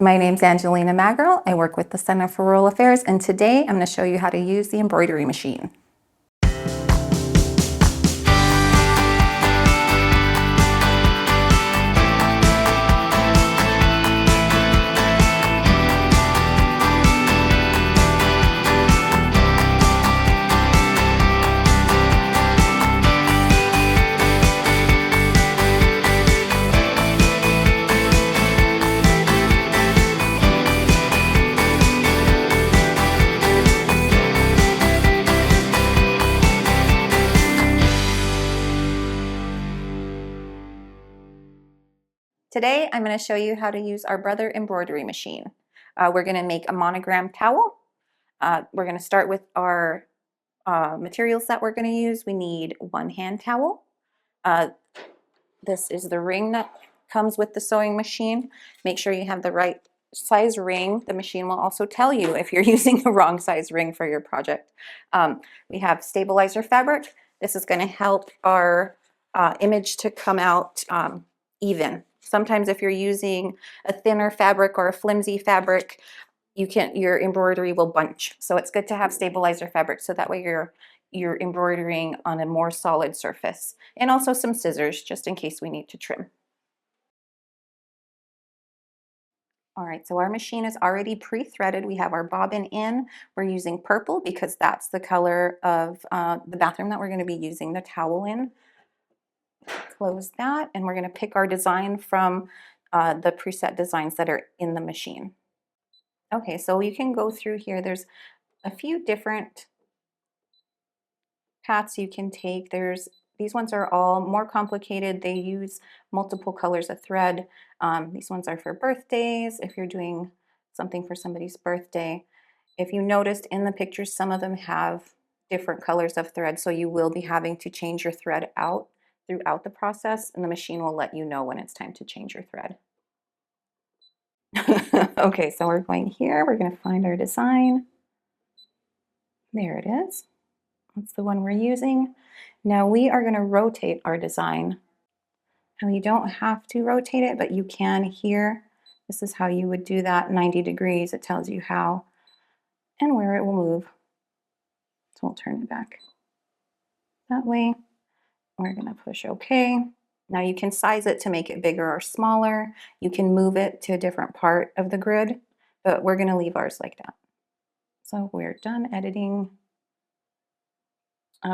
My name's Angelina Magrill. I work with the Center for Rural Affairs, and today I'm going to show you how to use the embroidery machine. Today, I'm going to show you how to use our Brother embroidery machine. We're going to make a monogram towel. We're going to start with our materials that we're going to use. We need one hand towel. This is the ring that comes with the sewing machine. Make sure you have the right size ring. The machine will also tell you if you're using the wrong size ring for your project. We have stabilizer fabric. This is going to help our image to come out even. Sometimes if you're using a thinner fabric or a flimsy fabric, your embroidery will bunch. So it's good to have stabilizer fabric so that way you're embroidering on a more solid surface. And also some scissors just in case we need to trim. All right, so our machine is already pre-threaded. We have our bobbin in. We're using purple because that's the color of the bathroom that we're going to be using the towel in. Close that, and we're going to pick our design from the preset designs that are in the machine. Okay, so you can go through here. There's a few different paths you can take. These ones are all more complicated. They use multiple colors of thread. These ones are for birthdays, if you're doing something for somebody's birthday. If you noticed in the pictures, some of them have different colors of thread, so you will be having to change your thread out throughout the process, and the machine will let you know when it's time to change your thread. Okay, so we're going here. We're going to find our design. There it is. That's the one we're using. Now we are going to rotate our design. Now you don't have to rotate it, but you can here. This is how you would do that, 90 degrees. It tells you how and where it will move. So we'll turn it back that way. We're going to push OK. Now you can size it to make it bigger or smaller. You can move it to a different part of the grid, but we're going to leave ours like that. So we're done editing.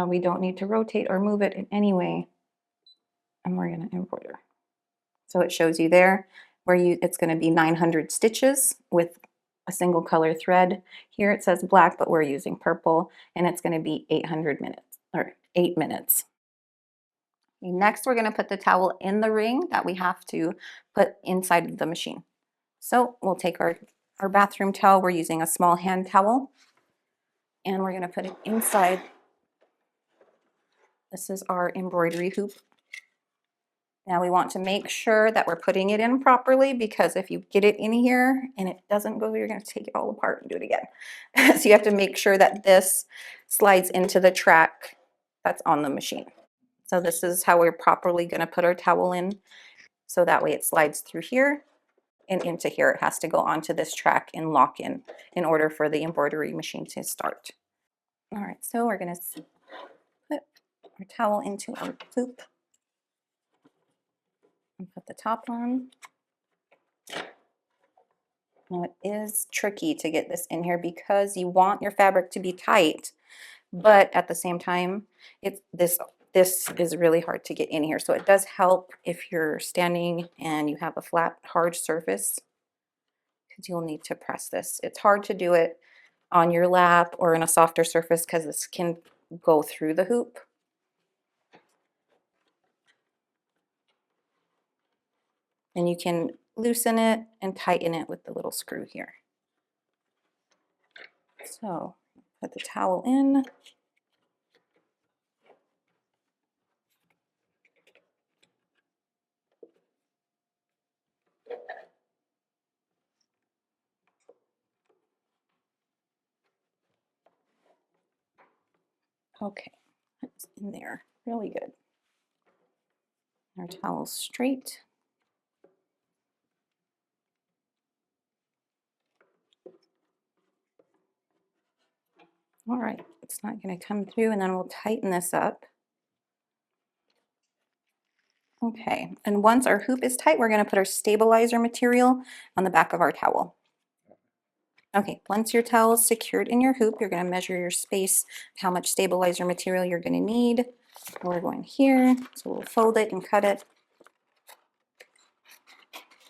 We don't need to rotate or move it in any way. And we're going to embroider. So it shows you there where it's going to be 900 stitches with a single color thread. Here it says black, but we're using purple, and it's going to be 800 minutes or 8 minutes. Next, we're going to put the towel in the ring that we have to put inside of the machine. So we'll take our bathroom towel. We're using a small hand towel, and we're going to put it inside. This is our embroidery hoop. Now we want to make sure that we're putting it in properly, because if you get it in here and it doesn't go, you're going to take it all apart and do it again. So you have to make sure that this slides into the track that's on the machine. So this is how we're properly going to put our towel in. So that way it slides through here and into here. It has to go onto this track and lock in order for the embroidery machine to start. All right, so we're going to put our towel into our hoop. And put the top on. Now it is tricky to get this in here because you want your fabric to be tight, but at the same time, this is really hard to get in here. So it does help if you're standing and you have a flat, hard surface, because you'll need to press this. It's hard to do it on your lap or in a softer surface because this can go through the hoop. And you can loosen it and tighten it with the little screw here. So put the towel in. Okay, that's in there, really good. Our towel's straight. All right, it's not going to come through, and then we'll tighten this up. Okay, and once our hoop is tight, we're going to put our stabilizer material on the back of our towel. Okay, once your towel is secured in your hoop, you're going to measure your space, how much stabilizer material you're going to need. We're going here, so we'll fold it and cut it.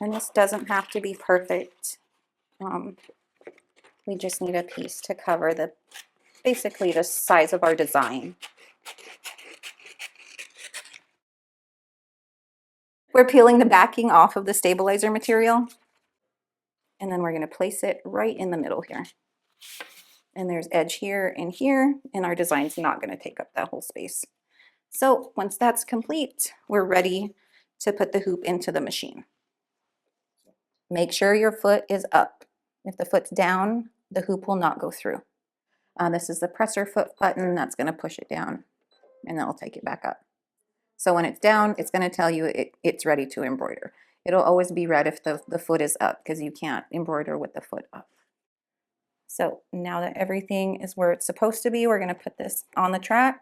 And this doesn't have to be perfect. We just need a piece to cover basically the size of our design. We're peeling the backing off of the stabilizer material, and then we're going to place it right in the middle here. And there's edge here, and our design's not going to take up that whole space. So once that's complete, we're ready to put the hoop into the machine. Make sure your foot is up. If the foot's down, the hoop will not go through. This is the presser foot button that's going to push it down, and then I'll take it back up. So when it's down, it's going to tell you it's ready to embroider. It'll always be red if the foot is up, because you can't embroider with the foot up. So now that everything is where it's supposed to be, we're going to put this on the track.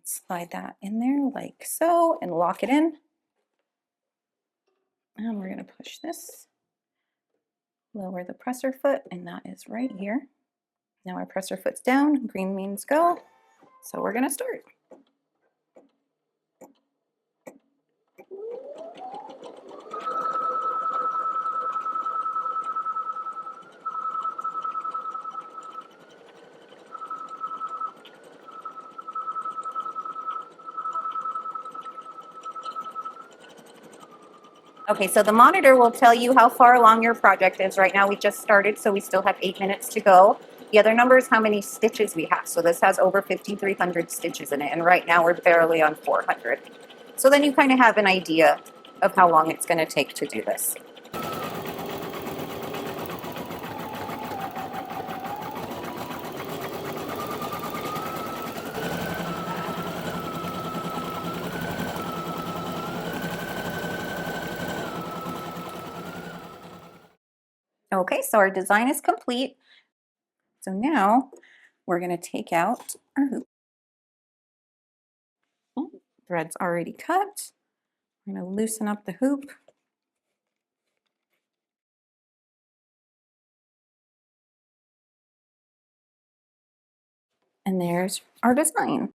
Slide that in there like so and lock it in. And we're going to push this. Lower the presser foot, and that is right here. Now our presser foot's down, green means go. So we're going to start. Okay, so the monitor will tell you how far along your project is. Right now we just started, so we still have 8 minutes to go. The other number is how many stitches we have. So this has over 5,300 stitches in it, and right now we're barely on 400. So then you kind of have an idea of how long it's going to take to do this. Okay, so our design is complete. So now we're going to take out our hoop. Thread's already cut. I'm going to loosen up the hoop. And there's our design.